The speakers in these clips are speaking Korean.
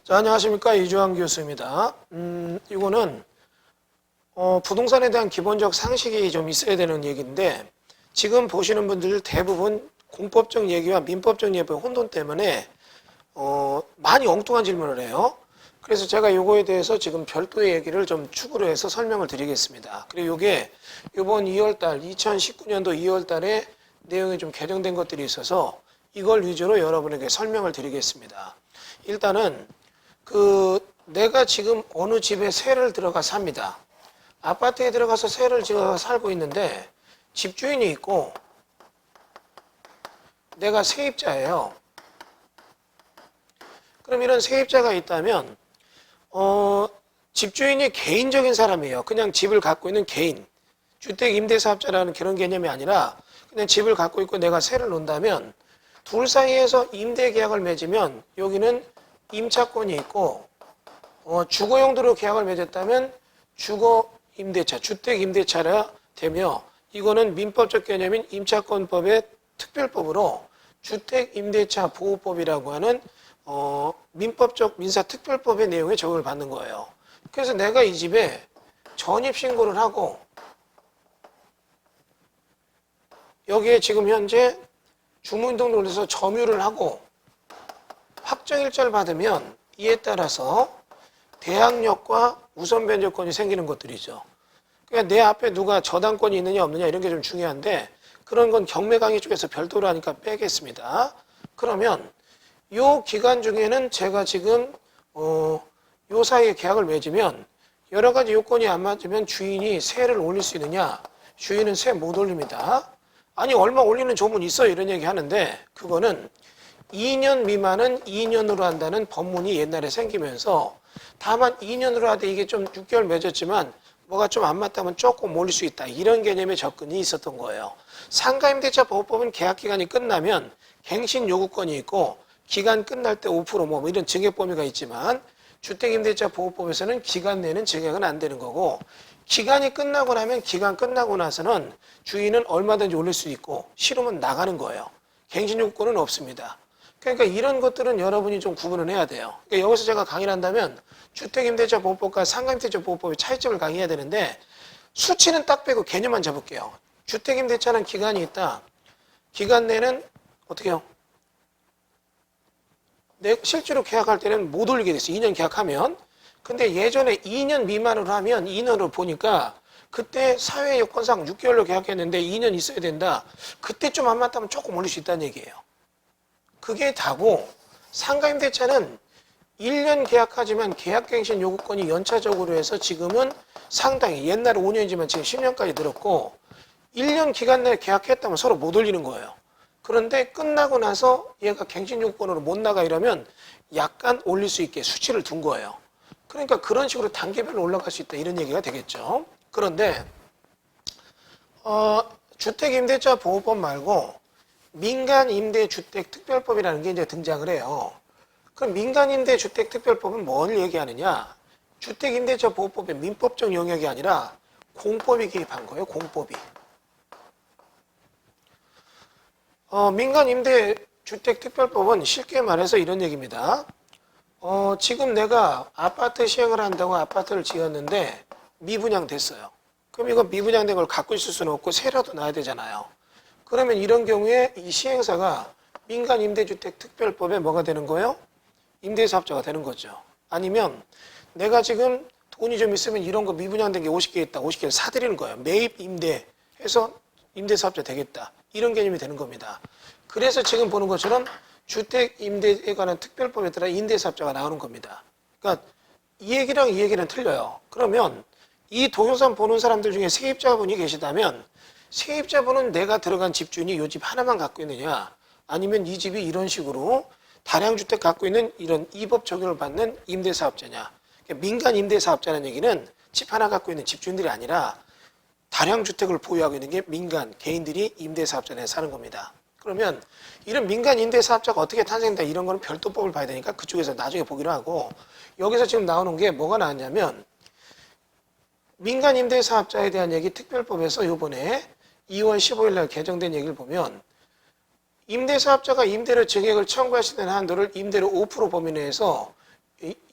자, 안녕하십니까. 이주환 교수입니다. 이거는 부동산에 대한 기본적 상식이 좀 있어야 되는 얘기인데, 지금 보시는 분들 대부분 공법적 얘기와 민법적 얘기의 혼돈 때문에 많이 엉뚱한 질문을 해요. 그래서 제가 이거에 대해서 지금 별도의 얘기를 좀 추구로 해서 설명을 드리겠습니다. 그리고 이게 이번 2월달 2019년도 2월달에 내용이 좀 개정된 것들이 있어서 이걸 위주로 여러분에게 설명을 드리겠습니다. 일단은 내가 지금 어느 집에 세를 들어가 삽니다. 아파트에 들어가서 세를 지어 살고 있는데 집주인이 있고 내가 세입자예요. 그럼 이런 세입자가 있다면 집주인이 개인적인 사람이에요. 그냥 집을 갖고 있는 개인. 주택임대사업자라는 그런 개념이 아니라 그냥 집을 갖고 있고 내가 세를 놓는다면 둘 사이에서 임대계약을 맺으면 여기는 임차권이 있고 주거 용도로 계약을 맺었다면 주거임대차, 주택임대차라 되며 이거는 민법적 개념인 임차권법의 특별법으로 주택임대차 보호법이라고 하는 민법적 민사특별법의 내용에 적용을 받는 거예요. 그래서 내가 이 집에 전입신고를 하고 여기에 지금 현재 주민등록을 해서 점유를 하고 확정일자를 받으면 이에 따라서 대항력과 우선 변제권이 생기는 것들이죠. 그러니까 내 앞에 누가 저당권이 있느냐 없느냐 이런 게 좀 중요한데 그런 건 경매강의 쪽에서 별도로 하니까 빼겠습니다. 그러면 이 기간 중에는 제가 지금 요 사이에 계약을 맺으면 여러 가지 요건이 안 맞으면 주인이 세를 올릴 수 있느냐? 주인은 세 못 올립니다. 아니 얼마 올리는 조문이 있어요 이런 얘기 하는데 그거는 2년 미만은 2년으로 한다는 법문이 옛날에 생기면서 다만 2년으로 하되 이게 좀 6개월 맺었지만 뭐가 좀 안 맞다면 조금 올릴 수 있다. 이런 개념의 접근이 있었던 거예요. 상가임대차 보호법은 계약기간이 끝나면 갱신 요구권이 있고 기간 끝날 때 5% 뭐 이런 증액 범위가 있지만 주택임대차 보호법에서는 기간 내는 증액은 안 되는 거고 기간이 끝나고 나면 기간 끝나고 나서는 주인은 얼마든지 올릴 수 있고 싫으면 나가는 거예요. 갱신 요구권은 없습니다. 그러니까 이런 것들은 여러분이 좀 구분을 해야 돼요. 그러니까 여기서 제가 강의를 한다면 주택임대차 보호법과 상가임대차 보호법의 차이점을 강의해야 되는데 수치는 딱 빼고 개념만 잡을게요. 주택임대차는 기간이 있다. 기간 내는 어떻게 해요? 실제로 계약할 때는 못 올리게 됐어요. 2년 계약하면. 근데 예전에 2년 미만으로 하면 2년으로 보니까 그때 사회 여건상 6개월로 계약했는데 2년 있어야 된다. 그때 좀 안 맞다면 조금 올릴 수 있다는 얘기예요. 그게 다고 상가임대차는 1년 계약하지만 계약갱신 요구권이 연차적으로 해서 지금은 상당히 옛날에 5년이지만 지금 10년까지 늘었고 1년 기간 내에 계약했다면 서로 못 올리는 거예요. 그런데 끝나고 나서 얘가 갱신 요구권으로 못 나가 이러면 약간 올릴 수 있게 수치를 둔 거예요. 그러니까 그런 식으로 단계별로 올라갈 수 있다 이런 얘기가 되겠죠. 그런데 주택임대차 보호법 말고 민간임대주택특별법이라는 게 이제 등장을 해요. 그럼 민간임대주택특별법은 뭘 얘기하느냐? 주택임대차 보호법의 민법적 영역이 아니라 공법이 개입한 거예요. 공법이. 민간임대주택특별법은 쉽게 말해서 이런 얘기입니다. 지금 내가 아파트 시행을 한다고 아파트를 지었는데 미분양됐어요. 그럼 이거 미분양된 걸 갖고 있을 수는 없고 세라도 놔야 되잖아요. 그러면 이런 경우에 이 시행사가 민간임대주택특별법에 뭐가 되는 거예요? 임대사업자가 되는 거죠. 아니면 내가 지금 돈이 좀 있으면 이런 거 미분양된 게 50개 있다. 50개를 사드리는 거예요. 매입 임대해서 임대사업자 되겠다. 이런 개념이 되는 겁니다. 그래서 지금 보는 것처럼 주택임대에 관한 특별법에 따라 임대사업자가 나오는 겁니다. 그러니까 이 얘기랑 이 얘기는 틀려요. 그러면 이 동영상 보는 사람들 중에 세입자분이 계시다면 세입자분은 내가 들어간 집주인이 이 집 하나만 갖고 있느냐 아니면 이 집이 이런 식으로 다량주택 갖고 있는 이런 이 법 적용을 받는 임대사업자냐. 그러니까 민간 임대사업자라는 얘기는 집 하나 갖고 있는 집주인들이 아니라 다량주택을 보유하고 있는 게 민간 개인들이 임대사업자 내에 사는 겁니다. 그러면 이런 민간 임대사업자가 어떻게 탄생된다 이런 거는 별도법을 봐야 되니까 그쪽에서 나중에 보기로 하고 여기서 지금 나오는 게 뭐가 나왔냐면 민간 임대사업자에 대한 얘기 특별법에서 이번에 2월 15일 날 개정된 얘기를 보면 임대사업자가 임대료 증액을 청구할 수 있는 한도를 임대료 5% 범위 내에서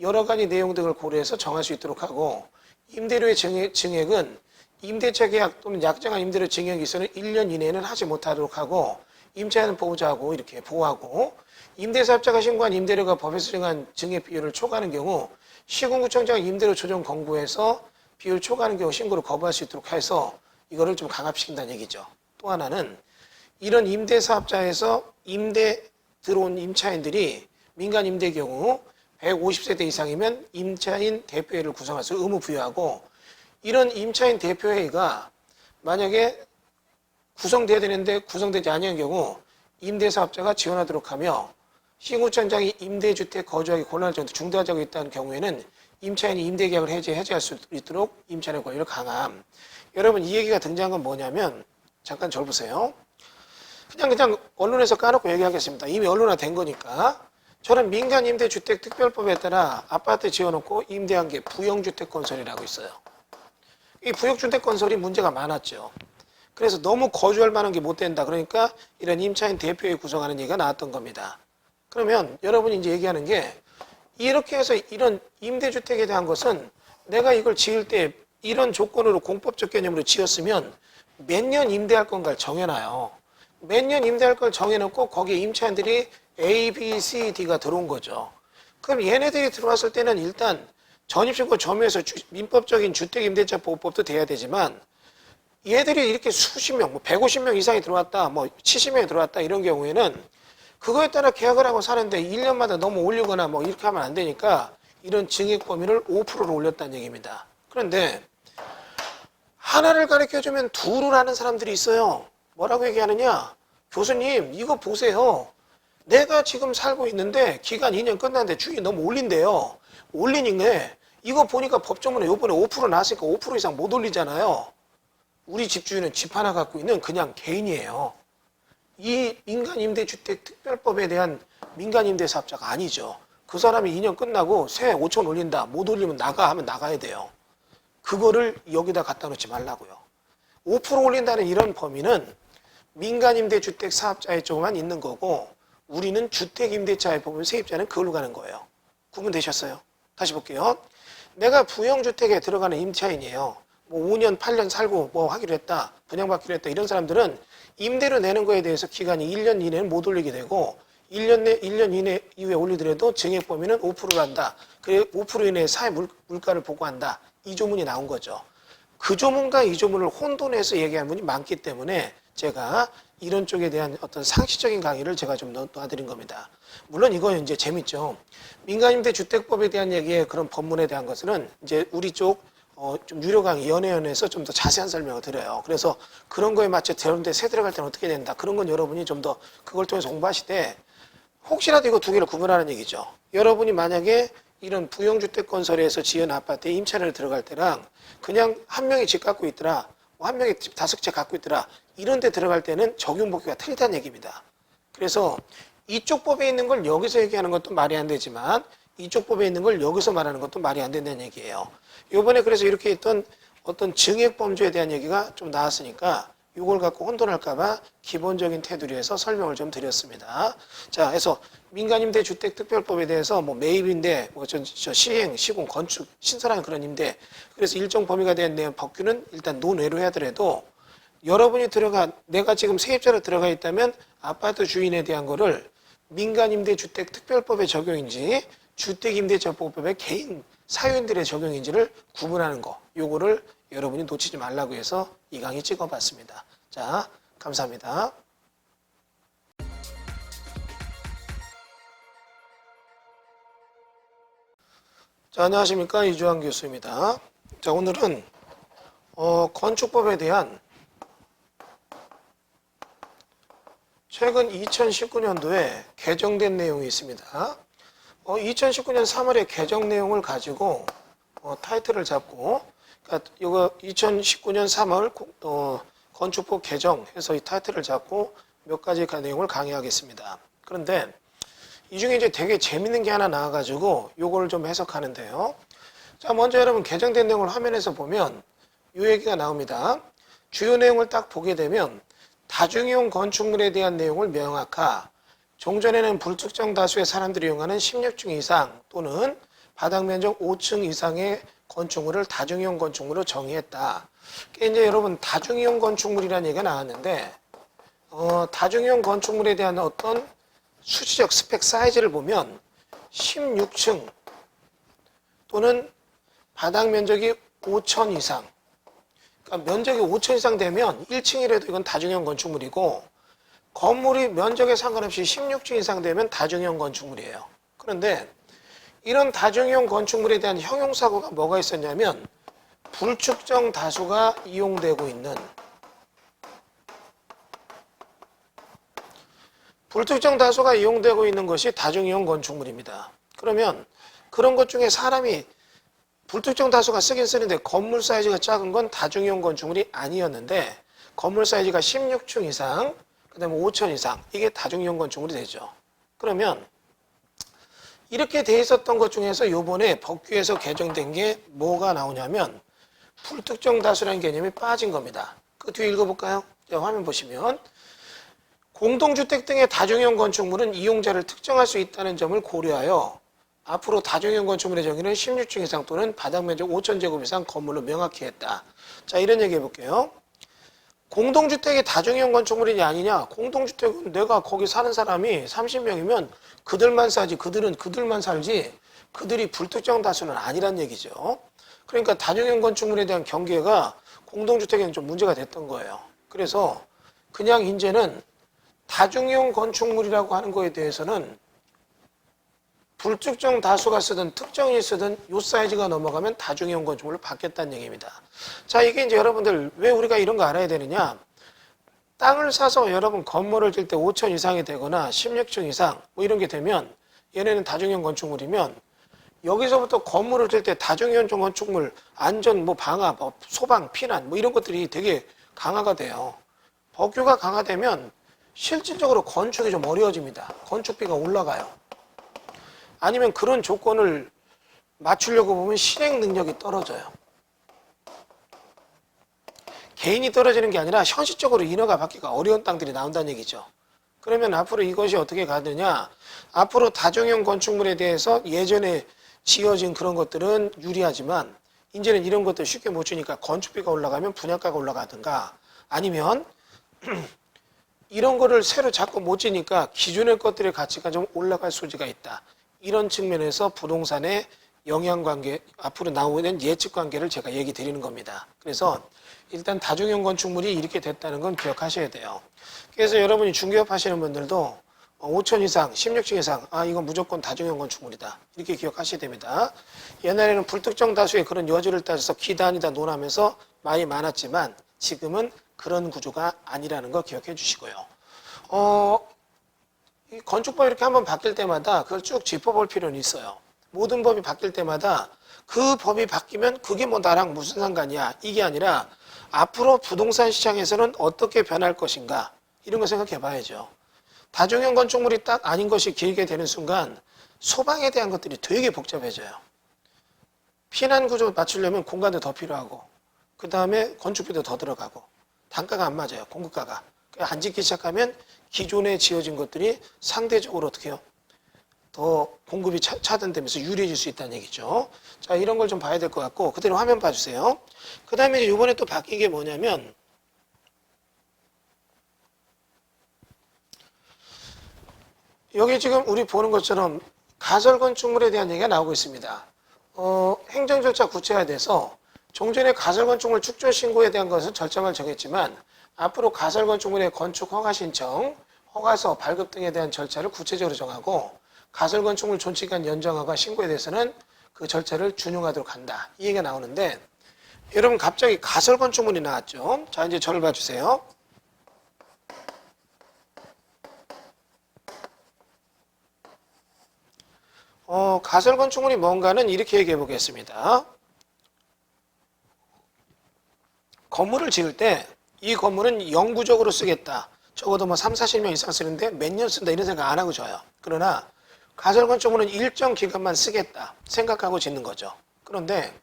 여러 가지 내용 등을 고려해서 정할 수 있도록 하고 임대료의 증액은 임대차 계약 또는 약정한 임대료 증액이 있어는 1년 이내에는 하지 못하도록 하고 임차인은 보호자하고 이렇게 보호하고 임대사업자가 신고한 임대료가 법에서 정한 증액 비율을 초과하는 경우 시군구청장 임대료 조정 권고에서 비율 초과하는 경우 신고를 거부할 수 있도록 해서 이거를 좀 강압시킨다는 얘기죠. 또 하나는 이런 임대사업자에서 임대 들어온 임차인들이 민간 임대의 경우 150세대 이상이면 임차인 대표회를 구성할 수 의무 부여하고 이런 임차인 대표회의가 만약에 구성돼야 되는데 구성되지 않은 경우 임대사업자가 지원하도록 하며 시군구청장이 임대주택 거주하기 곤란할 정도 중대하자고 있다는 경우에는 임차인이 임대계약을 해지할 수 있도록 임차인의 권리를 강함. 여러분 이 얘기가 등장한 건 뭐냐면 잠깐 절 보세요. 그냥 언론에서 까놓고 얘기하겠습니다. 이미 언론화된 거니까. 저는 민간임대주택특별법에 따라 아파트 지어놓고 임대한 게 부용주택건설이라고 있어요. 이 부용주택건설이 문제가 많았죠. 그래서 너무 거주할 만한 게 못 된다. 그러니까 이런 임차인 대표회 구성하는 얘기가 나왔던 겁니다. 그러면 여러분이 이제 얘기하는 게 이렇게 해서 이런 임대주택에 대한 것은 내가 이걸 지을 때 이런 조건으로 공법적 개념으로 지었으면 몇 년 임대할 건가를 정해놔요. 몇 년 임대할 걸 정해놓고 거기에 임차인들이 A, B, C, D가 들어온 거죠. 그럼 얘네들이 들어왔을 때는 일단 전입신고 점유해서 민법적인 주택임대차 보호법도 돼야 되지만 얘들이 이렇게 수십 명, 뭐 150명 이상이 들어왔다, 뭐 70명이 들어왔다 이런 경우에는 그거에 따라 계약을 하고 사는데 1년마다 너무 올리거나 뭐 이렇게 하면 안 되니까 이런 증액 범위를 5%로 올렸다는 얘기입니다. 그런데 하나를 가르쳐주면 둘을 하는 사람들이 있어요. 뭐라고 얘기하느냐? 교수님 이거 보세요. 내가 지금 살고 있는데 기간 2년 끝났는데 주인이 너무 올린대요. 올리니까 이거 보니까 법조문에 요번에 5% 나왔으니까 5% 이상 못 올리잖아요. 우리 집주인은 집 하나 갖고 있는 그냥 개인이에요. 이 민간임대주택특별법에 대한 민간임대사업자가 아니죠. 그 사람이 2년 끝나고 세 5천 올린다. 못 올리면 나가 하면 나가야 돼요. 그거를 여기다 갖다 놓지 말라고요. 5% 올린다는 이런 범위는 민간임대주택 사업자의 쪽만 있는 거고 우리는 주택임대차에 보면 세입자는 그걸로 가는 거예요. 구분되셨어요? 다시 볼게요. 내가 부용주택에 들어가는 임차인이에요. 뭐 5년, 8년 살고 뭐 하기로 했다. 분양받기로 했다. 이런 사람들은 임대료 내는 거에 대해서 기간이 1년 이내는 못 올리게 되고 1년 이내 이후에 올리더라도 증액 범위는 5%로 한다. 그래 5% 이내에 사회 물가를 보고한다. 이 조문이 나온 거죠. 그 조문과 이 조문을 혼돈해서 얘기하는 분이 많기 때문에 제가 이런 쪽에 대한 어떤 상식적인 강의를 제가 좀 놔드린 겁니다. 물론 이건 이제 재밌죠. 민간임대주택법에 대한 얘기의 그런 법문에 대한 것은 이제 우리 쪽 좀 유료 강의 연회연에서 좀 더 자세한 설명을 드려요. 그래서 그런 거에 맞춰 대론대 새 들어갈 때는 어떻게 된다. 그런 건 여러분이 좀 더 그걸 통해서 공부하실 때 혹시라도 이거 두 개를 구분하는 얘기죠. 여러분이 만약에 이런 부용주택 건설에서 지은 아파트에 임차를 들어갈 때랑 그냥 한 명이 집 갖고 있더라. 한 명이 집 5채 갖고 있더라. 이런 데 들어갈 때는 적용 법규가 틀리다는 얘기입니다. 그래서 이쪽 법에 있는 걸 여기서 얘기하는 것도 말이 안 되지만 이쪽 법에 있는 걸 여기서 말하는 것도 말이 안 된다는 얘기예요. 이번에 그래서 이렇게 있던 어떤 증액 범죄에 대한 얘기가 좀 나왔으니까 이걸 갖고 혼돈할까봐 기본적인 테두리에서 설명을 좀 드렸습니다. 자, 그래서 민간임대주택특별법에 대해서 뭐 매입임대, 뭐 시행, 시공, 건축, 신설하는 그런 임대, 그래서 일정 범위가 된 내용 법규는 일단 논외로 하더라도 여러분이 내가 지금 세입자로 들어가 있다면 아파트 주인에 대한 거를 민간임대주택특별법의 적용인지 주택임대차보호법의 개인 사유인들의 적용인지를 구분하는 거, 요거를 여러분이 놓치지 말라고 해서 이 강의 찍어봤습니다. 자, 감사합니다. 자, 안녕하십니까. 이주환 교수입니다. 자, 오늘은 건축법에 대한 최근 2019년도에 개정된 내용이 있습니다. 2019년 3월에 개정 내용을 가지고 타이틀을 잡고, 그러니까 이거 2019년 3월 건축법 개정해서 이 타이틀을 잡고 몇 가지 내용을 강의하겠습니다. 그런데 이 중에 이제 되게 재밌는 게 하나 나와가지고 요거를 좀 해석하는데요. 자, 먼저 여러분 개정된 내용을 화면에서 보면 요 얘기가 나옵니다. 주요 내용을 딱 보게 되면 다중이용 건축물에 대한 내용을 명확화, 종전에는 불특정 다수의 사람들이 이용하는 16층 이상 또는 바닥 면적 5층 이상의 건축물을 다중이용 건축물로 정의했다. 이제 여러분 다중이용 건축물이라는 얘기가 나왔는데 다중이용 건축물에 대한 어떤 수치적 스펙 사이즈를 보면 16층 또는 바닥 면적이 5천 이상, 그러니까 면적이 5천 이상 되면 1층이라도 이건 다중이용 건축물이고 건물이 면적에 상관없이 16층 이상 되면 다중이용 건축물이에요. 그런데 이런 다중이용 건축물에 대한 형용사고가 뭐가 있었냐면 불특정 다수가 이용되고 있는, 불특정 다수가 이용되고 있는 것이 다중이용 건축물입니다. 그러면 그런 것 중에 사람이 불특정 다수가 쓰긴 쓰는데 건물 사이즈가 작은 건 다중이용 건축물이 아니었는데 건물 사이즈가 16층 이상, 그 다음에 5천 이상, 이게 다중이용 건축물이 되죠. 그러면 이렇게 돼 있었던 것 중에서 요번에 법규에서 개정된 게 뭐가 나오냐면 불특정 다수라는 개념이 빠진 겁니다. 그 뒤에 읽어볼까요? 자, 화면 보시면 공동주택 등의 다중이용 건축물은 이용자를 특정할 수 있다는 점을 고려하여 앞으로 다중이용 건축물의 정의는 16층 이상 또는 바닥 면적 5,000제곱 이상 건물로 명확히 했다. 자, 이런 얘기 해볼게요. 공동주택이 다중이용 건축물이 아니냐? 공동주택은 내가 거기 사는 사람이 30명이면 그들만 사지, 그들만 살지, 그들이 불특정 다수는 아니란 얘기죠. 그러니까 다중이용 건축물에 대한 경계가 공동주택에는 좀 문제가 됐던 거예요. 그래서 그냥 이제는 다중이용 건축물이라고 하는 거에 대해서는 불특정 다수가 쓰든 특정인이 쓰든 요 사이즈가 넘어가면 다중이용 건축물로 바뀌었다는 얘기입니다. 자, 이게 이제 여러분들 왜 우리가 이런 거 알아야 되느냐? 땅을 사서 여러분 건물을 질 때 5천 이상이 되거나 16층 이상 뭐 이런 게 되면 얘네는 다중이용 건축물이면 여기서부터 건물을 질 때 다중이용 건축물 안전 뭐 방화, 뭐 소방, 피난 뭐 이런 것들이 되게 강화가 돼요. 법규가 강화되면 실질적으로 건축이 좀 어려워집니다. 건축비가 올라가요. 아니면 그런 조건을 맞추려고 보면 실행 능력이 떨어져요. 개인이 떨어지는 게 아니라 현실적으로 인허가 받기가 어려운 땅들이 나온다는 얘기죠. 그러면 앞으로 이것이 어떻게 가느냐? 앞으로 다중이용 건축물에 대해서 예전에 지어진 그런 것들은 유리하지만 이제는 이런 것들 쉽게 못 주니까 건축비가 올라가면 분양가가 올라가든가 아니면 이런 거를 새로 자꾸 못 지니까 기존의 것들의 가치가 좀 올라갈 소지가 있다. 이런 측면에서 부동산의 영향관계, 앞으로 나오는 예측관계를 제가 얘기 드리는 겁니다. 그래서 일단 다중이용 건축물이 이렇게 됐다는 건 기억하셔야 돼요. 그래서 여러분이 중개업 하시는 분들도 5천 이상, 16층 이상, 이건 무조건 다중이용 건축물이다. 이렇게 기억하셔야 됩니다. 옛날에는 불특정 다수의 그런 여지를 따져서 기단이다 논하면서 많이 많았지만 지금은 그런 구조가 아니라는 거 기억해 주시고요. 이 건축법이 이렇게 한번 바뀔 때마다 그걸 쭉 짚어볼 필요는 있어요. 모든 법이 바뀔 때마다 그 법이 바뀌면 그게 뭐 나랑 무슨 상관이야 이게 아니라 앞으로 부동산 시장에서는 어떻게 변할 것인가 이런 거 생각해 봐야죠. 다중이용 건축물이 딱 아닌 것이 길게 되는 순간 소방에 대한 것들이 되게 복잡해져요. 피난 구조 맞추려면 공간도 더 필요하고 그 다음에 건축비도 더 들어가고 단가가 안 맞아요. 공급가가. 안 짓기 시작하면 기존에 지어진 것들이 상대적으로 어떻게 해요? 더 공급이 차단되면서 유리해질 수 있다는 얘기죠. 자, 이런 걸 좀 봐야 될 것 같고 그대로 화면 봐주세요. 그 다음에 이번에 또 바뀐 게 뭐냐면 여기 지금 우리 보는 것처럼 가설 건축물에 대한 얘기가 나오고 있습니다. 행정 절차 구체화돼서 종전에 가설 건축물 축조 신고에 대한 것은 절차만 정했지만 앞으로 가설 건축물의 건축 허가 신청, 허가서 발급 등에 대한 절차를 구체적으로 정하고 가설 건축물 존치기간 연장허가 신고에 대해서는 그 절차를 준용하도록 한다. 이 얘기가 나오는데 여러분 갑자기 가설 건축물이 나왔죠. 자, 이제 저를 봐주세요. 가설 건축물이 뭔가는 이렇게 얘기해 보겠습니다. 건물을 지을 때 이 건물은 영구적으로 쓰겠다. 적어도 뭐 3, 40년 이상 쓰는데 몇 년 쓴다 이런 생각 안 하고 줘요. 그러나 가설 건축물은 일정 기간만 쓰겠다 생각하고 짓는 거죠. 그런데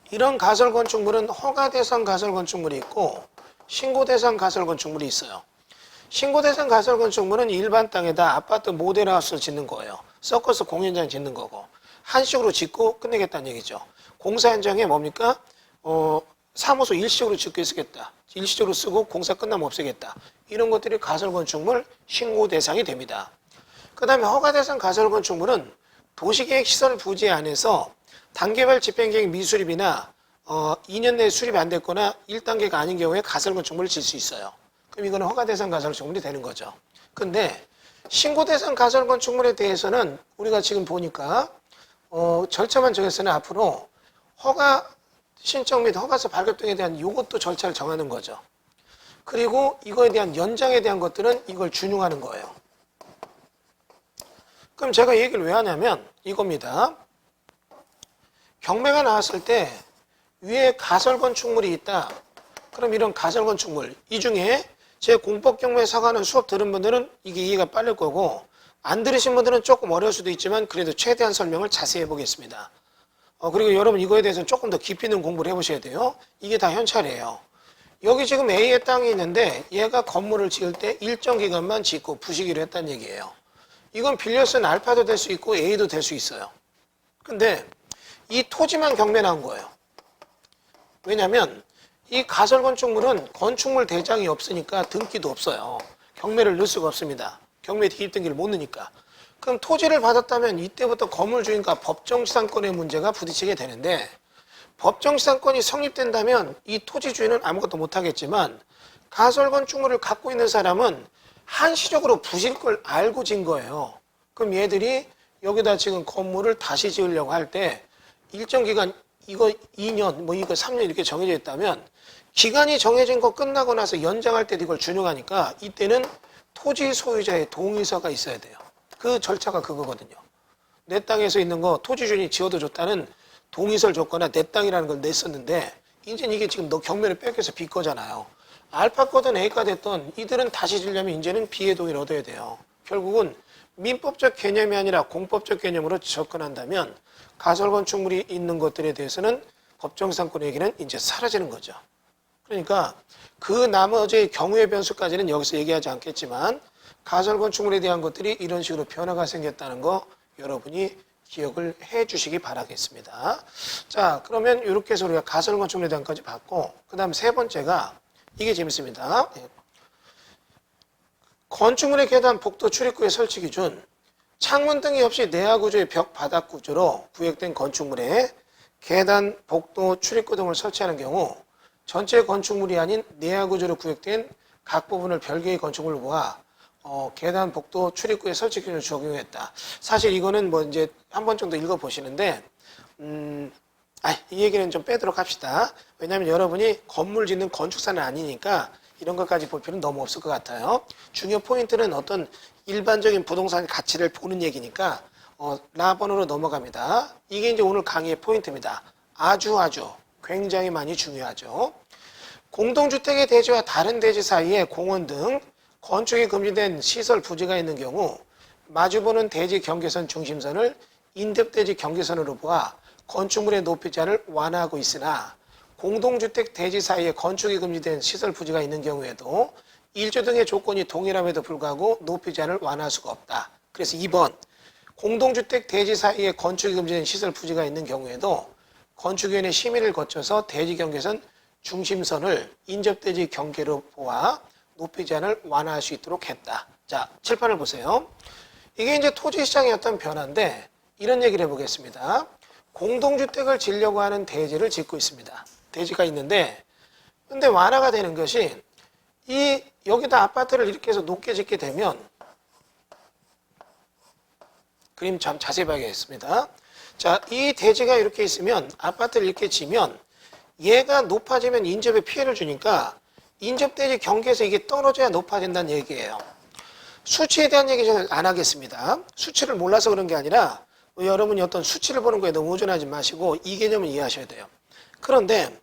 이런 가설 건축물은 허가 대상 가설 건축물이 있고 신고 대상 가설 건축물이 있어요. 신고 대상 가설 건축물은 일반 땅에다 아파트 모델하우스를 짓는 거예요. 섞어서 공연장 짓는 거고 한식으로 짓고 끝내겠다는 얘기죠. 공사 현장에 뭡니까? 사무소 일시적으로 짓고 쓰겠다. 일시적으로 쓰고 공사 끝나면 없애겠다. 이런 것들이 가설건축물 신고 대상이 됩니다. 그 다음에 허가대상 가설건축물은 도시계획 시설 부지 안에서 단계별 집행계획 미수립이나 2년 내에 수립이 안 됐거나 1단계가 아닌 경우에 가설건축물을 질 수 있어요. 그럼 이거는 허가대상 가설건축물이 되는 거죠. 근데 신고대상 가설건축물에 대해서는 우리가 지금 보니까 절차만 정해서는 앞으로 허가 신청 및 허가서 발급 등에 대한 이것도 절차를 정하는 거죠. 그리고 이거에 대한 연장에 대한 것들은 이걸 준용하는 거예요. 그럼 제가 이 얘기를 왜 하냐면 이겁니다. 경매가 나왔을 때 위에 가설건축물이 있다. 그럼 이런 가설건축물 이 중에 제 공법경매 사과는 수업 들은 분들은 이게 이해가 빠를 거고 안 들으신 분들은 조금 어려울 수도 있지만 그래도 최대한 설명을 자세히 해보겠습니다. 그리고 여러분 이거에 대해서는 조금 더 깊이 있는 공부를 해보셔야 돼요. 이게 다 현찰이에요. 여기 지금 A의 땅이 있는데 얘가 건물을 지을 때 일정 기간만 짓고 부시기로 했다는 얘기예요. 이건 빌려 쓴 알파도 될 수 있고 A도 될 수 있어요. 근데 이 토지만 경매 나온 거예요. 왜냐면 이 가설건축물은 건축물 대장이 없으니까 등기도 없어요. 경매를 넣을 수가 없습니다. 경매 기입등기를 못 넣으니까. 그럼 토지를 받았다면 이때부터 건물주인과 법정시상권의 문제가 부딪히게 되는데 법정시상권이 성립된다면 이 토지주인은 아무것도 못하겠지만 가설건축물을 갖고 있는 사람은 한시적으로 부실 걸 알고 진 거예요. 그럼 얘들이 여기다 지금 건물을 다시 지으려고 할 때 일정 기간 이거 2년 뭐 이거 3년 이렇게 정해져 있다면 기간이 정해진 거 끝나고 나서 연장할 때도 이걸 준용하니까 이때는 토지 소유자의 동의서가 있어야 돼요. 그 절차가 그거거든요. 내 땅에서 있는 거 토지주인이 지어도 줬다는 동의서를 줬거나 내 땅이라는 걸 냈었는데 이제 이게 지금 너 경매를 뺏겨서 B 거잖아요. 알파 거든 A가 됐던 이들은 다시 지려면 이제는 B의 동의를 얻어야 돼요. 결국은 민법적 개념이 아니라 공법적 개념으로 접근한다면 가설건축물이 있는 것들에 대해서는 법정상권 얘기는 이제 사라지는 거죠. 그러니까 그 나머지 경우의 변수까지는 여기서 얘기하지 않겠지만 가설건축물에 대한 것들이 이런 식으로 변화가 생겼다는 거 여러분이 기억을 해 주시기 바라겠습니다. 자, 그러면 이렇게 해서 우리가 가설건축물에 대한 것까지 봤고 그 다음 세 번째가 이게 재밌습니다. 건축물의 계단, 복도, 출입구의 설치 기준 창문 등이 없이 내화 구조의 벽, 바닥 구조로 구획된 건축물에 계단, 복도, 출입구 등을 설치하는 경우 전체 건축물이 아닌 내화 구조로 구획된 각 부분을 별개의 건축물로 보아 계단, 복도, 출입구의 설치 기준을 적용했다. 사실 이거는 뭐 이제 한 번 정도 읽어 보시는데 이 얘기는 좀 빼도록 합시다. 왜냐하면 여러분이 건물 짓는 건축사는 아니니까 이런 것까지 볼 필요는 너무 없을 것 같아요. 중요 포인트는 어떤 일반적인 부동산의 가치를 보는 얘기니까 라번으로 넘어갑니다. 이게 이제 오늘 강의의 포인트입니다. 아주 굉장히 많이 중요하죠. 공동주택의 대지와 다른 대지 사이에 공원 등 건축이 금지된 시설 부지가 있는 경우 마주보는 대지 경계선 중심선을 인접대지 경계선으로 보아 건축물의 높이 제한을 완화하고 있으나 공동주택 대지 사이에 건축이 금지된 시설 부지가 있는 경우에도 일조 등의 조건이 동일함에도 불구하고 높이 제한을 완화할 수가 없다. 그래서 2번 공동주택 대지 사이에 건축이 금지된 시설 부지가 있는 경우에도 건축위원회 심의를 거쳐서 대지 경계선 중심선을 인접대지 경계로 보아 높이 제한을 완화할 수 있도록 했다. 자, 칠판을 보세요. 이게 이제 토지시장의 어떤 변화인데 이런 얘기를 해보겠습니다. 공동주택을 지려고 하는 대지를 짓고 있습니다. 대지가 있는데 근데 완화가 되는 것이 여기다 아파트를 이렇게 해서 높게 짓게 되면 그림 참 자세히 봐야겠습니다. 자, 이 대지가 이렇게 있으면 아파트를 이렇게 지면 얘가 높아지면 인접에 피해를 주니까 인접대지 경계에서 이게 떨어져야 높아진다는 얘기예요. 수치에 대한 얘기 저는 안 하겠습니다. 수치를 몰라서 그런 게 아니라 여러분이 어떤 수치를 보는 거에 너무 의존하지 마시고 이 개념을 이해하셔야 돼요. 그런데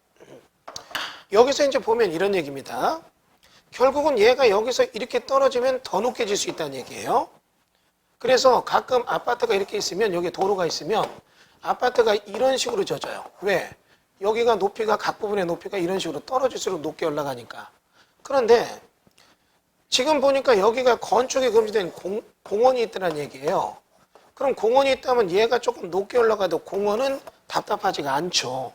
여기서 이제 보면 이런 얘기입니다. 결국은 얘가 여기서 이렇게 떨어지면 더 높게 질 수 있다는 얘기예요. 그래서 가끔 아파트가 이렇게 있으면 여기 도로가 있으면 아파트가 이런 식으로 져져요. 왜? 여기가 높이가 각 부분의 높이가 이런 식으로 떨어질수록 높게 올라가니까. 그런데 지금 보니까 여기가 건축이 금지된 공원이 있다는 얘기예요. 그럼 공원이 있다면 얘가 조금 높게 올라가도 공원은 답답하지가 않죠.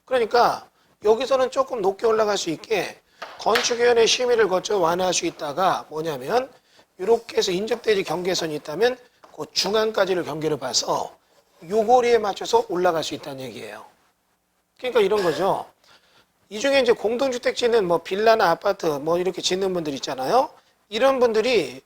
그러니까 여기서는 조금 높게 올라갈 수 있게 건축위원회 심의를 거쳐 완화할 수 있다가 뭐냐면 이렇게 해서 인접대지 경계선이 있다면 그 중앙까지를 경계를 봐서 요거리에 맞춰서 올라갈 수 있다는 얘기예요. 그러니까 이런 거죠. 이 중에 이제 공동주택 짓는 뭐 빌라나 아파트 뭐 이렇게 짓는 분들 있잖아요. 이런 분들이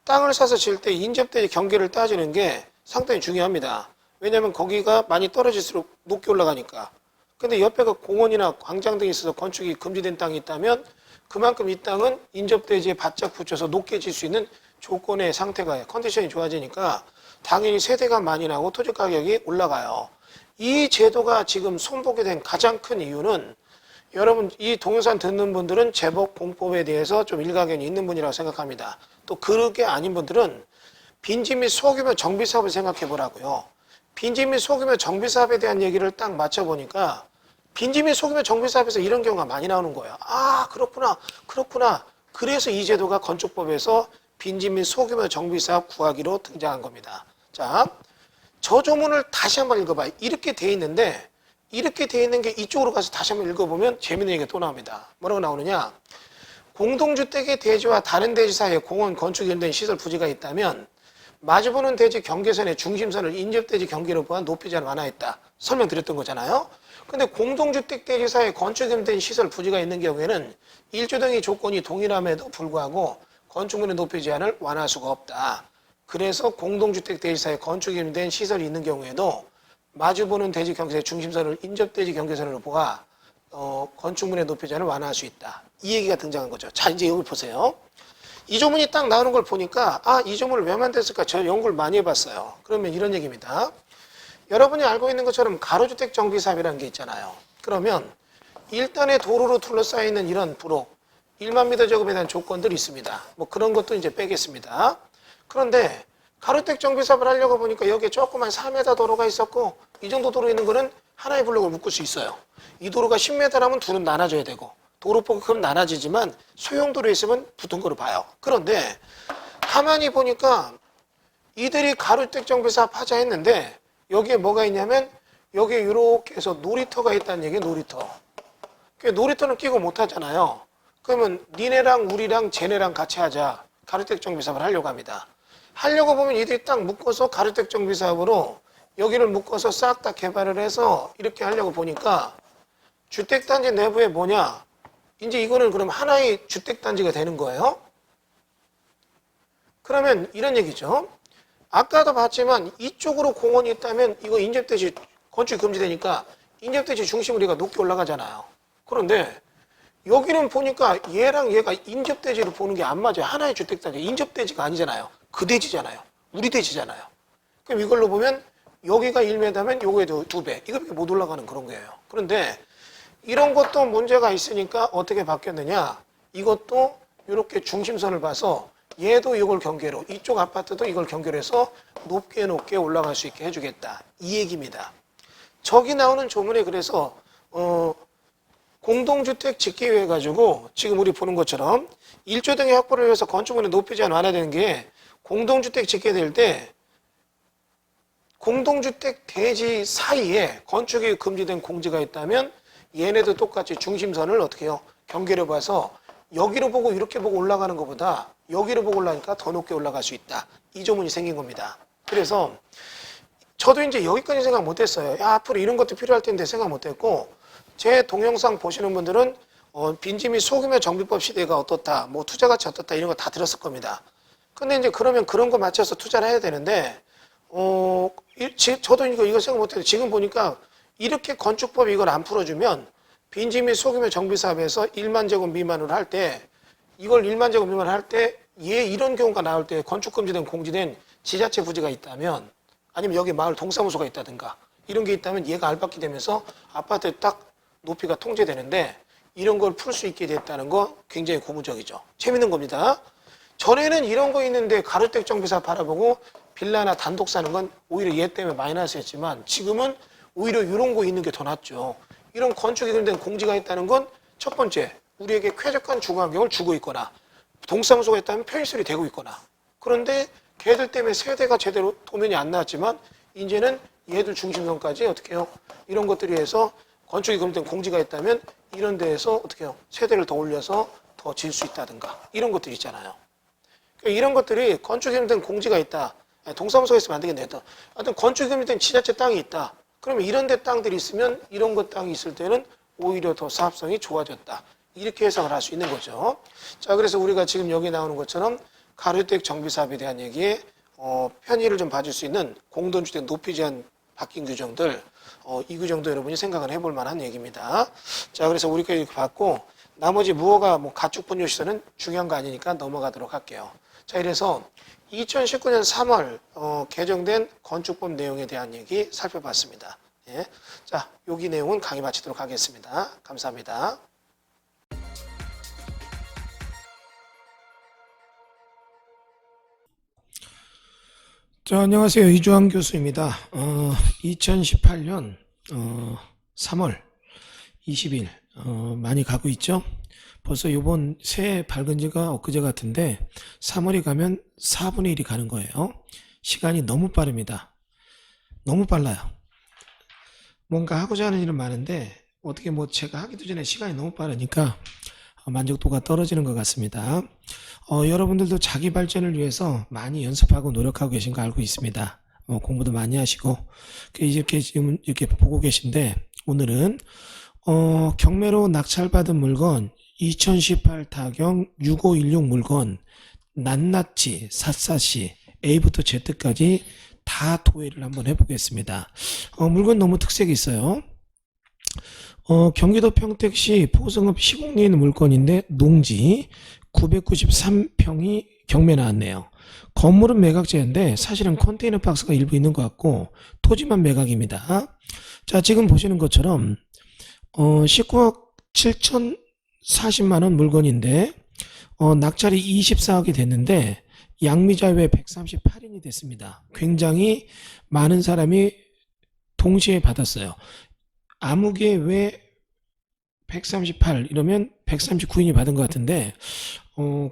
땅을 사서 질 때 인접대지 경계를 따지는 게 상당히 중요합니다. 왜냐하면 거기가 많이 떨어질수록 높게 올라가니까. 근데 옆에가 공원이나 광장 등이 있어서 건축이 금지된 땅이 있다면 그만큼 이 땅은 인접대지에 바짝 붙여서 높게 질 수 있는 조건의 상태가 컨디션이 좋아지니까 당연히 세대가 많이 나고 토지 가격이 올라가요. 이 제도가 지금 손보게 된 가장 큰 이유는 여러분 이 동영상 듣는 분들은 제법 공법에 대해서 좀 일가견이 있는 분이라고 생각합니다. 또 그렇게 아닌 분들은 빈집 및 소규모 정비사업을 생각해 보라고요. 빈집 및 소규모 정비사업에 대한 얘기를 딱 맞춰보니까 빈집 및 소규모 정비사업에서 이런 경우가 많이 나오는 거예요. 아 그렇구나 그렇구나. 그래서 이 제도가 건축법에서 빈집 및 소규모 정비사업 구하기로 등장한 겁니다. 자, 저 조문을 다시 한번 읽어봐요. 이렇게 돼 있는데 이렇게 돼 있는 게 이쪽으로 가서 다시 한번 읽어보면 재밌는 얘기가 또 나옵니다. 뭐라고 나오느냐. 공동주택의 대지와 다른 대지 사이에 공원 건축 관련된 시설 부지가 있다면 마주보는 대지 경계선의 중심선을 인접대지 경계로 보아 높이 제한 완화했다. 설명드렸던 거잖아요. 근데 공동주택 대지 사이에 건축 관련된 시설 부지가 있는 경우에는 1조 등의 조건이 동일함에도 불구하고 건축물의 높이 제한을 완화할 수가 없다. 그래서 공동주택 대지 사이에 건축 관련된 시설이 있는 경우에도 마주보는 대지 경계선의 중심선을 인접대지 경계선으로 보아 건축물의 높이 제한을 완화할 수 있다. 이 얘기가 등장한 거죠. 자, 이제 여기 보세요. 이 조문이 딱 나오는 걸 보니까 이 조문을 왜 만들었을까? 저 연구를 많이 해봤어요. 그러면 이런 얘기입니다. 여러분이 알고 있는 것처럼 가로주택 정비사업이라는 게 있잖아요. 그러면 일단의 도로로 둘러싸여 있는 이런 부록 1만 미터 제곱에 대한 조건들이 있습니다. 뭐 그런 것도 이제 빼겠습니다. 그런데 가로주택 정비사업을 하려고 보니까 여기에 조그만 4m 도로가 있었고 이 정도 도로 있는 거는 하나의 블록을 묶을 수 있어요. 이 도로가 10m라면 둘은 나눠져야 되고 도로폭이 그럼 나눠지지만 소용도로에 있으면 붙은 거로 봐요. 그런데 가만히 보니까 이들이 가로주택 정비사업 하자 했는데 여기에 뭐가 있냐면 여기에 이렇게 해서 놀이터가 있다는 얘기예요. 놀이터. 놀이터는 끼고 못 하잖아요. 그러면 니네랑 우리랑 쟤네랑 같이 하자. 가로주택 정비사업을 하려고 합니다. 하려고 보면 이들이 딱 묶어서 가로주택 정비사업으로 여기를 묶어서 싹 다 개발을 해서 이렇게 하려고 보니까 주택단지 내부에 뭐냐? 이제 이거는 그럼 하나의 주택단지가 되는 거예요. 그러면 이런 얘기죠. 아까도 봤지만 이쪽으로 공원이 있다면 이거 인접대지 건축이 금지되니까 인접대지 중심 우리가 높게 올라가잖아요. 그런데 여기는 보니까 얘랑 얘가 인접대지를 보는 게 안 맞아요. 하나의 주택단지. 인접대지가 아니잖아요. 그 대지잖아요. 우리 대지잖아요. 그럼 이걸로 보면 여기가 1m면 요거에도 2배. 이거밖에 못 올라가는 그런 거예요. 그런데 이런 것도 문제가 있으니까 어떻게 바뀌었느냐. 이것도 이렇게 중심선을 봐서 얘도 이걸 경계로 이쪽 아파트도 이걸 경계로 해서 높게 높게 올라갈 수 있게 해주겠다. 이 얘기입니다. 저기 나오는 조문에 그래서 공동주택 짓기 위해 가지고 지금 우리 보는 것처럼 1조 등의 확보를 위해서 건축물의 높이 제한 완화되는 게 공동주택 짓게 될 때 공동주택 대지 사이에 건축이 금지된 공지가 있다면 얘네도 똑같이 중심선을 어떻게 해요? 경계로 봐서 여기로 보고 이렇게 보고 올라가는 것보다 여기로 보고 올라가니까 더 높게 올라갈 수 있다. 이 조문이 생긴 겁니다. 그래서 저도 이제 여기까지 생각 못했어요. 앞으로 이런 것도 필요할 텐데 생각 못했고 제 동영상 보시는 분들은 빈집 및 소규모 정비법 시대가 어떻다, 뭐 투자 가치 어떻다 이런 거 다 들었을 겁니다. 근데 이제 그러면 그런 거 맞춰서 투자를 해야 되는데 저도 이거 생각 못해요. 지금 보니까 이렇게 건축법이 이걸 안 풀어주면 빈집 및 소규모 정비사업에서 1만 제곱 미만으로 할 때 이걸 1만 제곱 미만으로 할 때 이런 경우가 나올 때 건축금지된 공지된 지자체 부지가 있다면 아니면 여기 마을 동사무소가 있다든가 이런 게 있다면 얘가 알박기 되면서 아파트에 딱 높이가 통제되는데 이런 걸 풀 수 있게 됐다는 거 굉장히 고무적이죠. 재밌는 겁니다. 전에는 이런 거 있는데 가로주택 정비사업 바라보고 빌라나 단독 사는 건 오히려 얘 때문에 마이너스였지만 지금은 오히려 이런 거 있는 게 더 낫죠. 이런 건축에 관련된 공지가 있다는 건 첫 번째, 우리에게 쾌적한 주거 환경을 주고 있거나 동사무소가 있다면 편의시설이 되고 있거나 그런데 걔들 때문에 세대가 제대로 도면이 안 나왔지만 이제는 얘들 중심선까지 어떻게 해요? 이런 것들이 해서 건축이 그런 데 공지가 있다면 이런 데에서 어떻게 해요? 세대를 더 올려서 더 질 수 있다든가 이런 것들이 있잖아요. 그러니까 이런 것들이 건축이 된 공지가 있다. 동사무소에 있으면 안 되겠네. 하여튼 건축이 된 지자체 땅이 있다. 그러면 이런 데 땅들이 있으면 이런 것 땅이 있을 때는 오히려 더 사업성이 좋아졌다. 이렇게 해석을 할 수 있는 거죠. 자, 그래서 우리가 지금 여기 나오는 것처럼 가로주택 정비사업에 대한 얘기에 편의를 좀 봐줄 수 있는 공동주택 높이 제한 바뀐 규정들, 이 규정도 여러분이 생각을 해볼 만한 얘기입니다. 자, 그래서 우리가 이렇게 봤고 나머지 무허가 가축분유시설은 중요한 거 아니니까 넘어가도록 할게요. 자, 이래서 2019년 3월 개정된 건축법 내용에 대한 얘기 살펴봤습니다. 예. 자, 여기 내용은 강의 마치도록 하겠습니다. 감사합니다. 자, 안녕하세요. 이주환 교수입니다. 2018년 3월 20일 많이 가고 있죠. 벌써 이번 새해 밝은 지가 엊그제 같은데 3월이 가면 4분의 1이 가는 거예요. 시간이 너무 빠릅니다. 너무 빨라요. 뭔가 하고자 하는 일은 많은데 어떻게 제가 하기도 전에 시간이 너무 빠르니까 만족도가 떨어지는 것 같습니다. 여러분들도 자기 발전을 위해서 많이 연습하고 노력하고 계신 거 알고 있습니다. 공부도 많이 하시고 이렇게 지금 이렇게 보고 계신데 오늘은 경매로 낙찰받은 물건 2018 타경 6516 물건 낱낱이 샅샅이 A부터 Z까지 다 도회를 한번 해보겠습니다. 물건 너무 특색이 있어요. 경기도 평택시 포성읍 시공리에 있는 물건인데 농지 993평이 경매 나왔네요. 건물은 매각제인데 사실은 컨테이너 박스가 일부 있는 것 같고 토지만 매각입니다. 자, 지금 보시는 것처럼 19억 7,040만원 물건인데 낙찰이 24억이 됐는데 양미자 외 138인이 됐습니다. 굉장히 많은 사람이 동시에 받았어요. 아무개 외 138 이러면 139인이 받은 것 같은데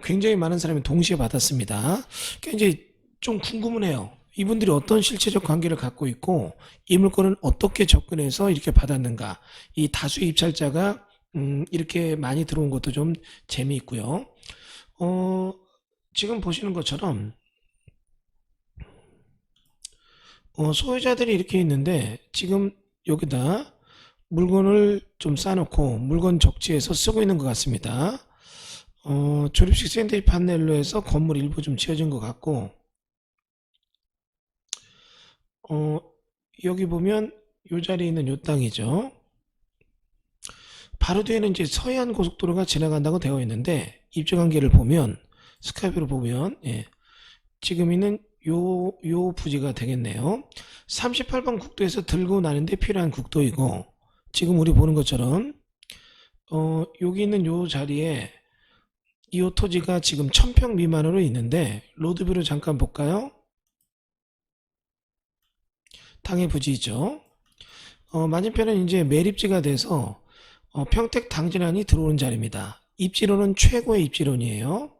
굉장히 많은 사람이 동시에 받았습니다. 그러니까 이제 좀 궁금은 해요. 이분들이 어떤 실체적 관계를 갖고 있고 이 물건을 어떻게 접근해서 이렇게 받았는가. 이 다수의 입찰자가 이렇게 많이 들어온 것도 좀 재미있고요. 지금 보시는 것처럼 소유자들이 이렇게 있는데 지금 여기다 물건을 좀 쌓아놓고 물건 적재해서 쓰고 있는 것 같습니다. 조립식 샌드위치 판넬로 해서 건물 일부 좀 지어진 것 같고 여기 보면 이 자리에 있는 이 땅이죠. 바로 뒤에는 이제 서해안 고속도로가 지나간다고 되어 있는데 입지관계를 보면 스카이프로 보면 지금 있는 요 부지가 되겠네요. 38번 국도에서 들고 나는데 필요한 국도이고 지금 우리 보는 것처럼 여기 있는 요 자리에 이 토지가 지금 1000평 미만으로 있는데 로드뷰를 잠깐 볼까요? 땅의 부지죠. 맞은편은 이제 매립지가 돼서 평택 당진안이 들어오는 자리입니다. 입지로는 최고의 입지론이에요.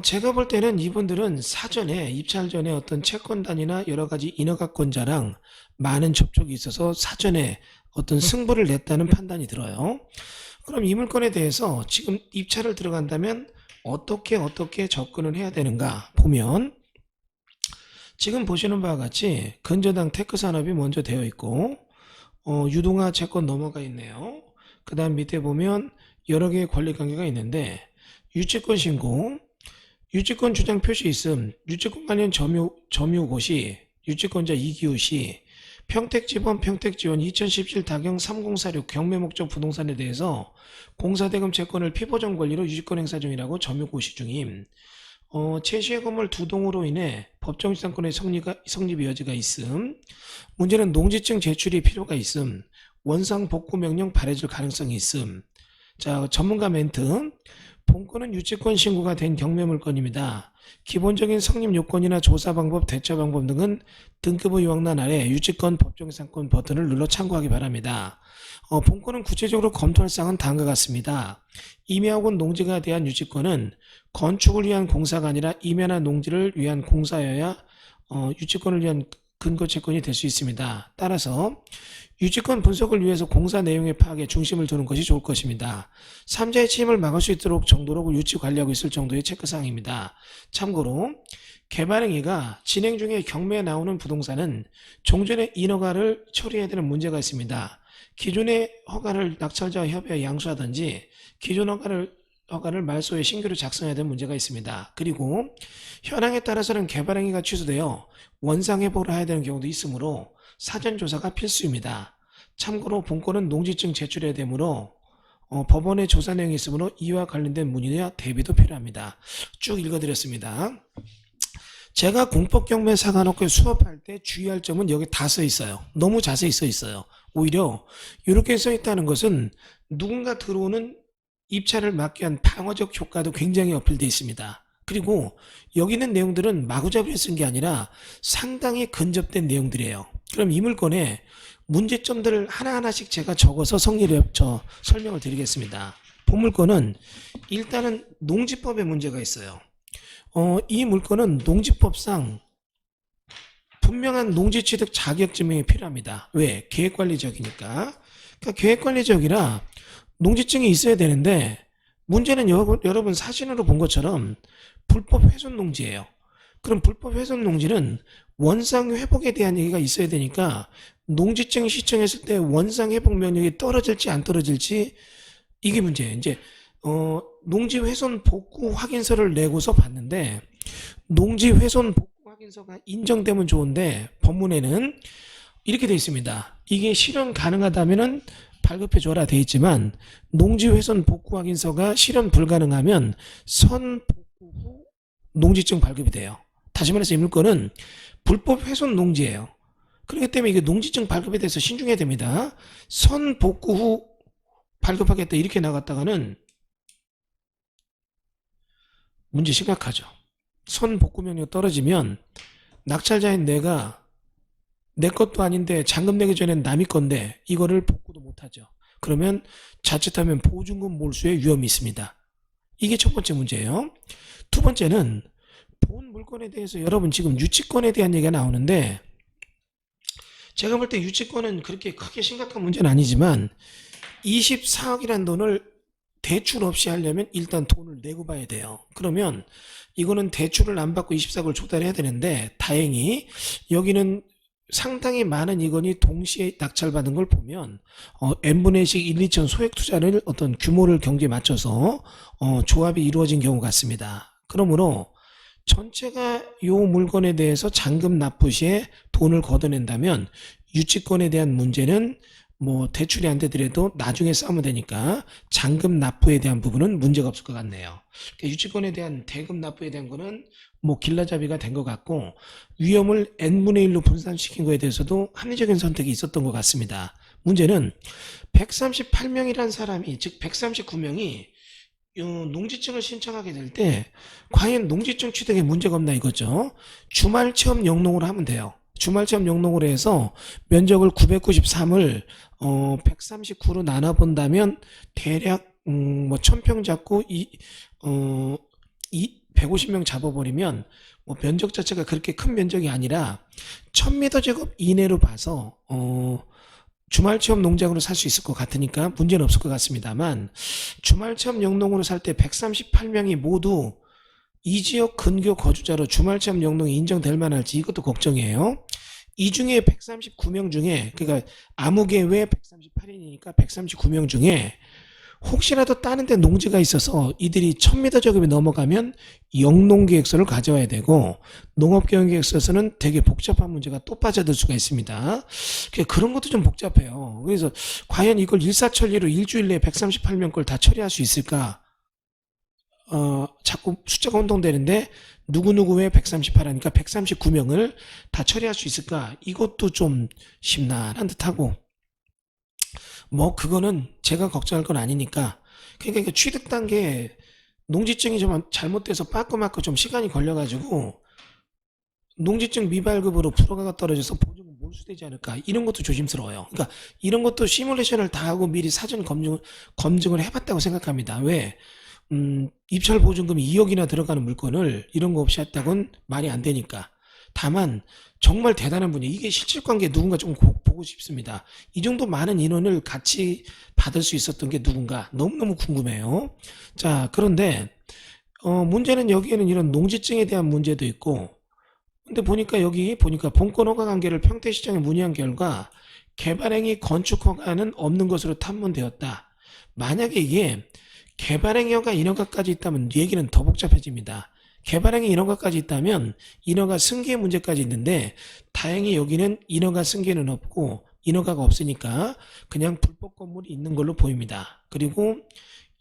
제가 볼 때는 이분들은 사전에 입찰 전에 어떤 채권단이나 여러 가지 인허가권자랑 많은 접촉이 있어서 사전에 어떤 승부를 냈다는 판단이 들어요. 그럼 이 물건에 대해서 지금 입찰을 들어간다면 어떻게 접근을 해야 되는가 보면 지금 보시는 바와 같이 근저당 테크산업이 먼저 되어 있고 유동화 채권 넘어가 있네요. 그 다음 밑에 보면 여러 개의 권리관계가 있는데 유치권 신고, 유치권 주장 표시 있음, 유치권 관련 점유고시, 유치권자 이기우시, 평택지법 평택지원 2017 다경 3046 경매 목적 부동산에 대해서 공사대금 채권을 피보전 권리로 유치권 행사 중이라고 점유고시 중임. 제시의 건물 두 동으로 인해 법정지상권의 성립 여지가 있음. 문제는 농지증 제출이 필요가 있음. 원상 복구 명령 발해질 가능성이 있음. 자, 전문가 멘트. 본건은 유치권 신고가 된 경매물건입니다. 기본적인 성립 요건이나 조사 방법, 대처 방법 등은 등급의 요약란 아래 유치권 법정상권 버튼을 눌러 참고하기 바랍니다. 본건은 구체적으로 검토할 사항은 다음과 같습니다. 임야 혹은 농지가 대한 유치권은 건축을 위한 공사가 아니라 임야나 농지를 위한 공사여야 유치권을 위한 근거 채권이 될 수 있습니다. 따라서 유치권 분석을 위해서 공사 내용의 파악에 중심을 두는 것이 좋을 것입니다. 3자의 침입을 막을 수 있도록 정도로 유치 관리하고 있을 정도의 체크사항입니다. 참고로 개발행위가 진행 중에 경매에 나오는 부동산은 종전의 인허가를 처리해야 되는 문제가 있습니다. 기존의 허가를 낙찰자와 협의하여 양수하든지 기존 허가를 말소에 신규로 작성해야 되는 문제가 있습니다. 그리고 현황에 따라서는 개발행위가 취소되어 원상회복을 해야 되는 경우도 있으므로 사전조사가 필수입니다. 참고로 본건은 농지증 제출해야 되므로 법원의 조사 내용이 있으므로 이와 관련된 문의나 대비도 필요합니다. 쭉 읽어드렸습니다. 제가 공법경매 사관학교 수업할 때 주의할 점은 여기 다 써 있어요. 너무 자세히 써 있어요. 오히려 이렇게 써 있다는 것은 누군가 들어오는 입찰을 막기 위한 방어적 효과도 굉장히 어필되어 있습니다. 그리고 여기 있는 내용들은 마구잡이로 쓴 게 아니라 상당히 근접된 내용들이에요. 그럼 이 물건의 문제점들을 하나하나씩 제가 적어서 설명을 드리겠습니다. 본 물건은 일단은 농지법에 문제가 있어요. 이 물건은 농지법상 분명한 농지취득 자격증명이 필요합니다. 왜? 계획관리지역이니까. 그러니까 계획관리지역이라 농지증이 있어야 되는데 문제는 여러분 사진으로 본 것처럼 불법 훼손 농지예요. 그럼 불법 훼손 농지는 원상 회복에 대한 얘기가 있어야 되니까 농지증 시청했을 때 원상 회복 면역이 떨어질지 안 떨어질지 이게 문제예요. 이제 농지 훼손 복구 확인서를 내고서 봤는데 농지 훼손 복구 확인서가 인정되면 좋은데 법문에는 이렇게 되어 있습니다. 이게 실현 가능하다면은 발급해 줘라 돼 있지만 농지 훼손 복구 확인서가 실현 불가능하면 선 복구 후 농지증 발급이 돼요. 다시 말해서 이 물건은 불법 훼손 농지예요. 그렇기 때문에 이게 농지증 발급에 대해서 신중해야 됩니다. 선 복구 후 발급하겠다 이렇게 나갔다가는 문제 심각하죠. 선 복구 명령 떨어지면 낙찰자인 내가 내 것도 아닌데 잔금 내기 전엔 남의 건데 이거를 복구도 못하죠. 그러면 자칫하면 보증금 몰수의 위험이 있습니다. 이게 첫 번째 문제예요. 두 번째는 본 물건에 대해서 여러분 지금 유치권에 대한 얘기가 나오는데 제가 볼 때 유치권은 그렇게 크게 심각한 문제는 아니지만 24억이라는 돈을 대출 없이 하려면 일단 돈을 내고 봐야 돼요. 그러면 이거는 대출을 안 받고 24억을 조달해야 되는데 다행히 여기는 상당히 많은 이건이 동시에 낙찰받은 걸 보면 n분의 1씩 1, 2천 소액 투자를 어떤 규모를 경제에 맞춰서 조합이 이루어진 경우 같습니다. 그러므로 전체가 이 물건에 대해서 잔금 납부 시에 돈을 걷어낸다면 유치권에 대한 문제는 뭐 대출이 안 되더라도 나중에 싸우면 되니까 잔금 납부에 대한 부분은 문제가 없을 것 같네요. 그러니까 유치권에 대한 대금 납부에 대한 거는 뭐 길라잡이가 된 것 같고 위험을 n분의 1로 분산시킨 거에 대해서도 합리적인 선택이 있었던 것 같습니다. 문제는 138명이라는 사람이 즉 139명이 농지증을 신청하게 될 때 과연 농지증 취득에 문제가 없나 이거죠. 주말 체험 영농으로 하면 돼요. 주말 체험 영농으로 해서 면적을 993을 139로 나눠 본다면 대략 뭐 1000평 잡고 150명 잡아버리면 뭐 면적 자체가 그렇게 큰 면적이 아니라 1000m 제곱 이내로 봐서 주말 체험 농장으로 살 수 있을 것 같으니까 문제는 없을 것 같습니다만 주말 체험 영농으로 살 때 138명이 모두 이 지역 근교 거주자로 주말 체험 영농이 인정될 만할지 이것도 걱정이에요. 이 중에 139명 중에 그러니까 아무개 외 138인이니까 139명 중에 혹시라도 다른 데 농지가 있어서 이들이 1000m 저급이 넘어가면 영농계획서를 가져와야 되고 농업경영계획서에서는 되게 복잡한 문제가 또 빠져들 수가 있습니다. 그런 것도 좀 복잡해요. 그래서 과연 이걸 일사천리로 일주일 내에 138명 걸 다 처리할 수 있을까? 자꾸 숫자가 혼동되는데 누구누구 왜 138 하니까 139명을 다 처리할 수 있을까? 이것도 좀 심란한 듯하고 뭐 그거는 제가 걱정할 건 아니니까 그러니까 취득 단계 농지증이 좀 잘못돼서 빠꾸마꾸 좀 시간이 걸려가지고 농지증 미발급으로 불허가가 떨어져서 보증금 몰수되지 않을까, 이런 것도 조심스러워요. 그러니까 이런 것도 시뮬레이션을 다 하고 미리 사전 검증을 해봤다고 생각합니다. 왜? 입찰 보증금이 2억이나 들어가는 물건을 이런 거 없이 했다고는 말이 안 되니까. 다만 정말 대단한 분이, 이게 실질관계 누군가 좀 보고 싶습니다. 이 정도 많은 인원을 같이 받을 수 있었던 게 누군가 너무너무 궁금해요. 자, 그런데 문제는 여기에는 이런 농지증에 대한 문제도 있고, 근데 보니까 여기 보니까 본권 허가 관계를 평택시장에 문의한 결과 개발행위 건축 허가는 없는 것으로 탐문되었다. 만약에 이게 개발행위가 인허가까지 있다면 얘기는 더 복잡해집니다. 개발행위 인허가까지 있다면 인허가 승계 문제까지 있는데, 다행히 여기는 인허가 승계는 없고 인허가가 없으니까 그냥 불법 건물이 있는 걸로 보입니다. 그리고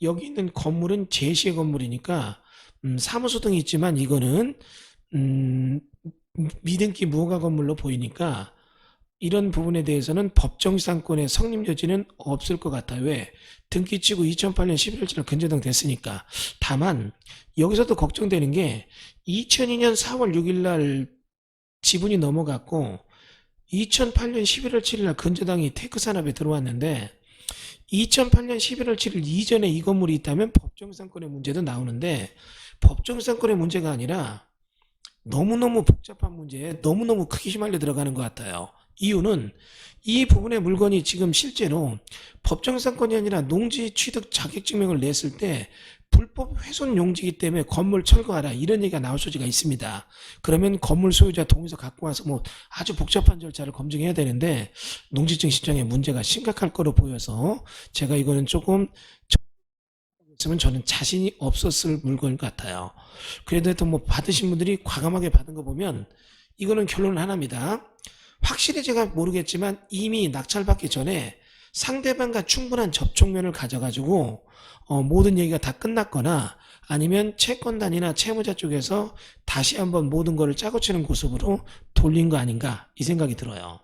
여기 있는 건물은 제시의 건물이니까 사무소 등이 있지만 이거는 미등기 무허가 건물로 보이니까 이런 부분에 대해서는 법정상권의 성립 여지는 없을 것 같아요. 왜? 등기치고 2008년 11월쯤에 근저당 됐으니까. 다만 여기서도 걱정되는 게 2002년 4월 6일 날 지분이 넘어갔고 2008년 11월 7일 날 근저당이 테크산업에 들어왔는데, 2008년 11월 7일 이전에 이 건물이 있다면 법정상권의 문제도 나오는데, 법정상권의 문제가 아니라 너무너무 복잡한 문제에 너무너무 크게 휘말려 들어가는 것 같아요. 이유는 이 부분의 물건이 지금 실제로 법정상권이 아니라 농지 취득 자격증명을 냈을 때 불법 훼손 용지이기 때문에 건물 철거하라, 이런 얘기가 나올 소지가 있습니다. 그러면 건물 소유자 동의서 갖고 와서 뭐 아주 복잡한 절차를 검증해야 되는데 농지증 신청에 문제가 심각할 거로 보여서 제가 이거는 조금 있으면 저는 자신이 없었을 물건 같아요. 그래도 뭐 받으신 분들이 과감하게 받은 거 보면 이거는 결론은 하나입니다. 확실히 제가 모르겠지만 이미 낙찰받기 전에 상대방과 충분한 접촉면을 가져가지고 모든 얘기가 다 끝났거나 아니면 채권단이나 채무자 쪽에서 다시 한번 모든 거를 짜고 치는 모습으로 돌린 거 아닌가, 이 생각이 들어요.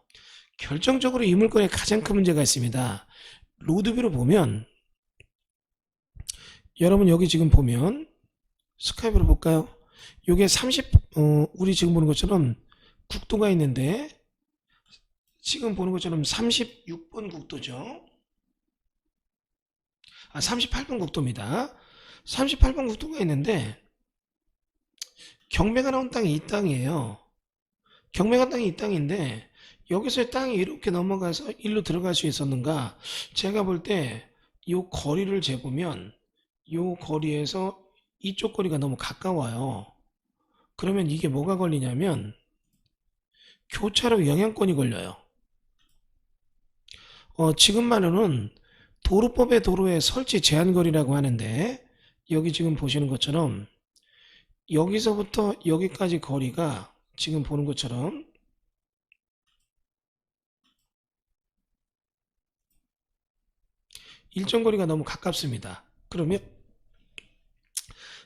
결정적으로 이 물건에 가장 큰 문제가 있습니다. 로드뷰로 보면, 여러분 여기 지금 보면 스카이프로 볼까요? 요게 우리 지금 보는 것처럼 국도가 있는데, 지금 보는 것처럼 36번 국도죠. 38번 국도입니다. 38번 국도가 있는데 경매가 나온 땅이 이 땅이에요. 경매가 땅이 이 땅인데 여기서 땅이 이렇게 넘어가서 일로 들어갈 수 있었는가? 제가 볼 때 요 거리를 재보면 요 거리에서 이쪽 거리가 너무 가까워요. 그러면 이게 뭐가 걸리냐면 교차로 영향권이 걸려요. 지금만으로는 도로법의 도로의 설치 제한거리라고 하는데, 여기 지금 보시는 것처럼 여기서부터 여기까지 거리가 지금 보는 것처럼 일정 거리가 너무 가깝습니다. 그러면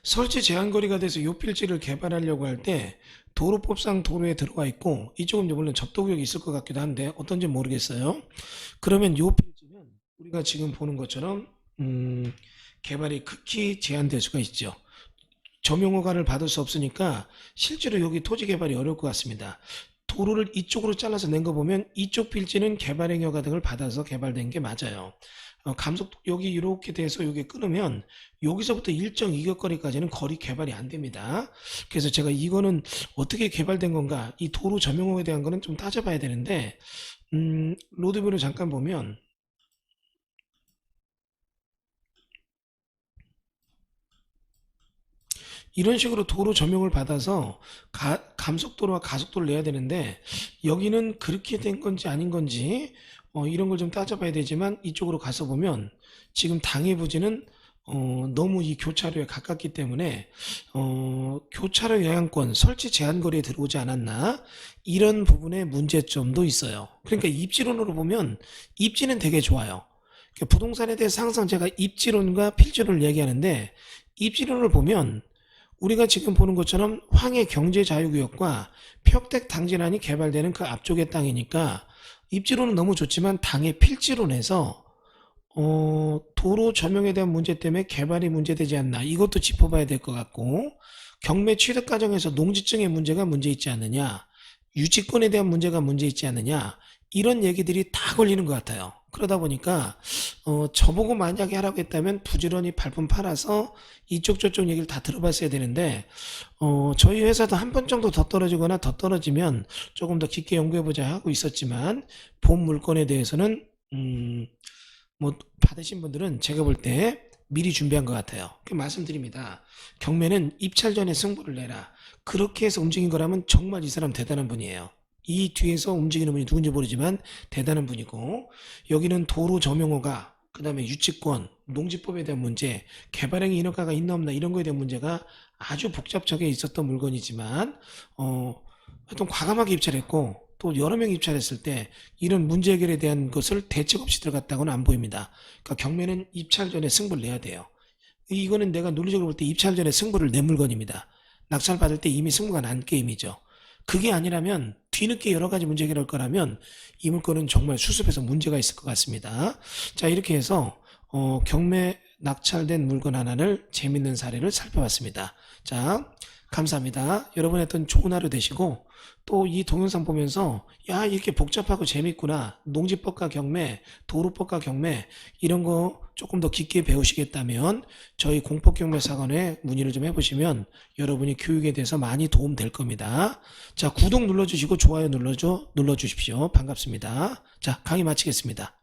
설치 제한거리가 돼서 요 필지를 개발하려고 할 때 도로법상 도로에 들어가 있고, 이쪽은 물론 접도구역이 있을 것 같기도 한데 어떤지 모르겠어요. 그러면 요 필지는 우리가 지금 보는 것처럼 개발이 극히 제한될 수가 있죠. 점용허가를 받을 수 없으니까 실제로 여기 토지 개발이 어려울 것 같습니다. 도로를 이쪽으로 잘라서 낸 거 보면 이쪽 필지는 개발행위 허가 등을 받아서 개발된 게 맞아요. 여기 이렇게 돼서 여기 끊으면 여기서부터 일정 이격거리까지는 거리 개발이 안 됩니다. 그래서 제가 이거는 어떻게 개발된 건가, 이 도로 점용허가에 대한 거는 좀 따져봐야 되는데, 로드뷰를 잠깐 보면 이런 식으로 도로 점용을 받아서 감속도로와 가속도를 내야 되는데, 여기는 그렇게 된 건지 아닌 건지 이런 걸 좀 따져봐야 되지만, 이쪽으로 가서 보면 지금 당해 부지는 너무 이 교차로에 가깝기 때문에 교차로 영향권 설치 제한 거리에 들어오지 않았나, 이런 부분에 문제점도 있어요. 그러니까 입지론으로 보면 입지는 되게 좋아요. 그러니까 부동산에 대해서 항상 제가 입지론과 필지론을 얘기하는데, 입지론을 보면 우리가 지금 보는 것처럼 황해 경제자유구역과 평택 당진안이 개발되는 그 앞쪽의 땅이니까 입지로는 너무 좋지만 당의 필지론에서 도로 점용에 대한 문제 때문에 개발이 문제되지 않나 이것도 짚어봐야 될 것 같고 경매 취득 과정에서 농지증의 문제가 문제 있지 않느냐 유치권에 대한 문제가 문제 있지 않느냐 이런 얘기들이 다 걸리는 것 같아요. 그러다 보니까 저보고 만약에 하라고 했다면 부지런히 발품 팔아서 이쪽 저쪽 얘기를 다 들어봤어야 되는데 저희 회사도 한 번 정도 더 떨어지거나 더 떨어지면 조금 더 깊게 연구해보자 하고 있었지만 본 물건에 대해서는 뭐 받으신 분들은 제가 볼 때 미리 준비한 것 같아요. 그 말씀드립니다. 경매는 입찰 전에 승부를 내라. 그렇게 해서 움직인 거라면 정말 이 사람 대단한 분이에요. 이 뒤에서 움직이는 분이 누군지 모르지만 대단한 분이고 여기는 도로 점용허가 그 다음에 유치권, 농지법에 대한 문제, 개발행위 인허가가 있나 없나 이런 거에 대한 문제가 아주 복잡하게 있었던 물건이지만 하여튼 과감하게 입찰했고 또 여러 명 입찰했을 때 이런 문제 해결에 대한 것을 대책 없이 들어갔다고는 안 보입니다. 그러니까 경매는 입찰 전에 승부를 내야 돼요. 이거는 내가 논리적으로 볼 때 입찰 전에 승부를 낸 물건입니다. 낙찰 받을 때 이미 승부가 난 게임이죠. 그게 아니라면 뒤늦게 여러 가지 문제 해결할 거라면 이 물건은 정말 수습해서 문제가 있을 것 같습니다. 자, 이렇게 해서 경매 낙찰된 물건 하나를 재밌는 사례를 살펴봤습니다. 자, 감사합니다. 여러분 하여튼 좋은 하루 되시고 또 이 동영상 보면서 야 이렇게 복잡하고 재밌구나 농지법과 경매 도로법과 경매 이런 거 조금 더 깊게 배우시겠다면 저희 공법경매사관에 문의를 좀 해보시면 여러분이 교육에 대해서 많이 도움 될 겁니다. 자, 구독 눌러주시고 좋아요 눌러주십시오. 반갑습니다. 자, 강의 마치겠습니다.